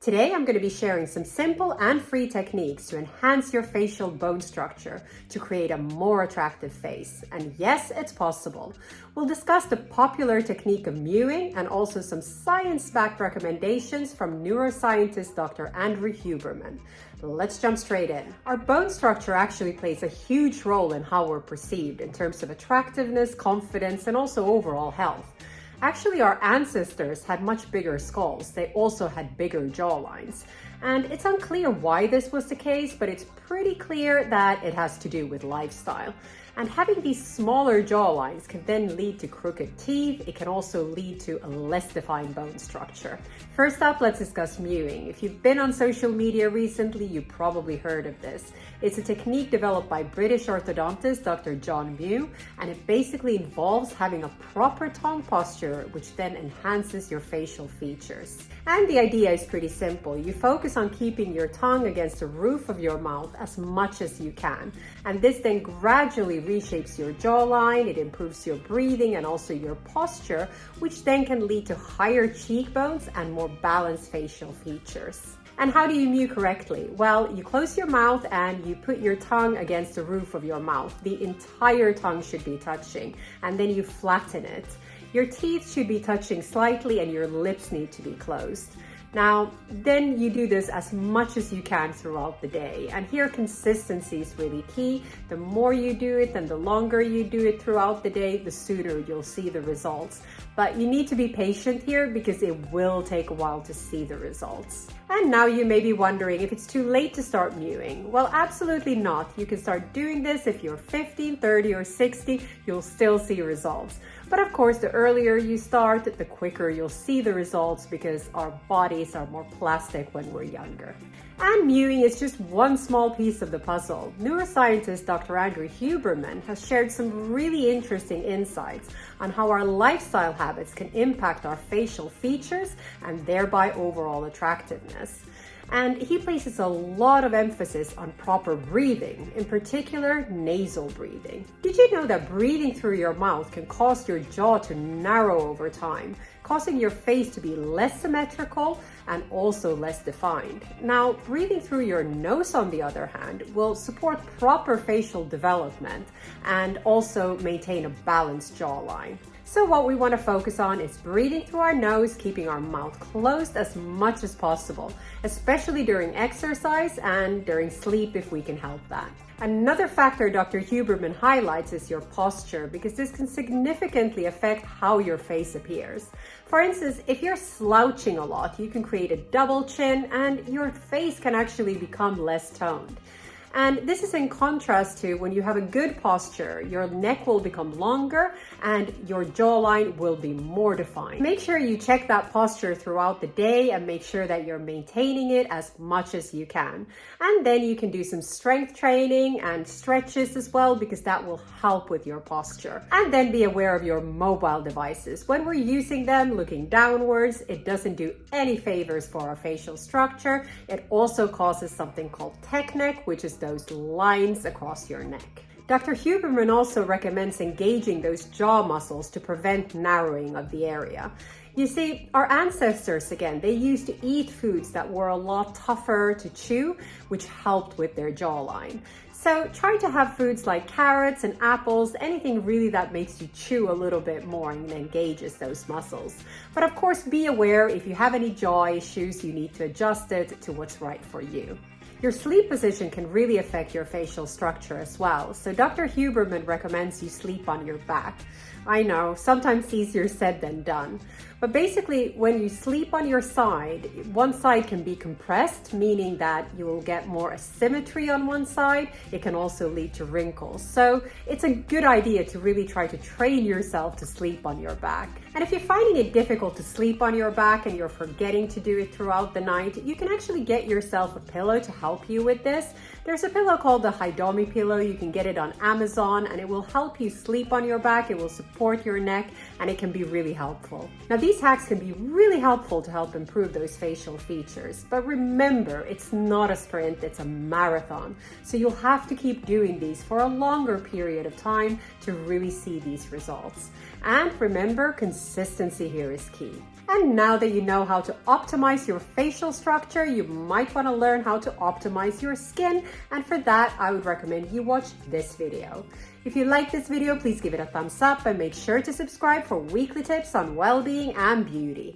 Today, I'm going to be sharing some simple and free techniques to enhance your facial bone structure to create a more attractive face. And yes, it's possible. We'll discuss the popular technique of mewing and also some science-backed recommendations from neuroscientist Dr. Andrew Huberman. Let's jump straight in. Our bone structure actually plays a huge role in how we're perceived in terms of attractiveness, confidence, and also overall health. Actually, our ancestors had much bigger skulls. They also had bigger jawlines. And it's unclear why this was the case, but it's pretty clear that it has to do with lifestyle. And having these smaller jawlines can then lead to crooked teeth. It can also lead to a less defined bone structure. First up, let's discuss mewing. If you've been on social media recently, you probably heard of this. It's a technique developed by British orthodontist Dr. John Mew, and it basically involves having a proper tongue posture, which then enhances your facial features. And the idea is pretty simple. You focus on keeping your tongue against the roof of your mouth as much as you can. And this then gradually reshapes your jawline, it improves your breathing and also your posture, which then can lead to higher cheekbones and more balanced facial features. And how do you mew correctly? Well, you close your mouth and you put your tongue against the roof of your mouth. The entire tongue should be touching, and then you flatten it. Your teeth should be touching slightly and your lips need to be closed. Now, then you do this as much as you can throughout the day. And here, consistency is really key. The more you do it and the longer you do it throughout the day, the sooner you'll see the results. But you need to be patient here because it will take a while to see the results. And now you may be wondering if it's too late to start mewing. Well, absolutely not. You can start doing this if you're 15, 30, or 60, you'll still see results. But of course, the earlier you start, the quicker you'll see the results because our bodies are more plastic when we're younger. And mewing is just one small piece of the puzzle. Neuroscientist Dr. Andrew Huberman has shared some really interesting insights on how our lifestyle habits can impact our facial features and thereby overall attractiveness. And he places a lot of emphasis on proper breathing, in particular nasal breathing. Did you know that breathing through your mouth can cause your jaw to narrow over time, causing your face to be less symmetrical and also less defined? Now, breathing through your nose, on the other hand, will support proper facial development and also maintain a balanced jawline. So what we want to focus on is breathing through our nose, keeping our mouth closed as much as possible, especially during exercise and during sleep if we can help that. Another factor Dr. Huberman highlights is your posture, because this can significantly affect how your face appears. For instance, if you're slouching a lot, you can create a double chin and your face can actually become less toned. And this is in contrast to when you have a good posture, your neck will become longer and your jawline will be more defined. Make sure you check that posture throughout the day and make sure that you're maintaining it as much as you can. And then you can do some strength training and stretches as well, because that will help with your posture. And then be aware of your mobile devices. When we're using them looking downwards, it doesn't do any favors for our facial structure. It also causes something called tech neck, which is those lines across your neck. Dr. Huberman also recommends engaging those jaw muscles to prevent narrowing of the area. You see, our ancestors, again, they used to eat foods that were a lot tougher to chew, which helped with their jawline. So try to have foods like carrots and apples, anything really that makes you chew a little bit more and engages those muscles. But of course, be aware if you have any jaw issues, you need to adjust it to what's right for you. Your sleep position can really affect your facial structure as well. So Dr. Huberman recommends you sleep on your back. I know, sometimes easier said than done. But basically, when you sleep on your side, one side can be compressed, meaning that you will get more asymmetry on one side. It can also lead to wrinkles. So it's a good idea to really try to train yourself to sleep on your back. And if you're finding it difficult to sleep on your back and you're forgetting to do it throughout the night, you can actually get yourself a pillow to help you with this. There's a pillow called the Hidomi pillow. You can get it on Amazon and it will help you sleep on your back. It will support your neck and it can be really helpful. Now, these hacks can be really helpful to help improve those facial features. But remember, it's not a sprint, it's a marathon. So you'll have to keep doing these for a longer period of time to really see these results. And remember, consistency here is key. And now that you know how to optimize your facial structure, you might want to learn how to optimize your skin. And for that, I would recommend you watch this video. If you like this video, please give it a thumbs up and make sure to subscribe for weekly tips on well-being and beauty.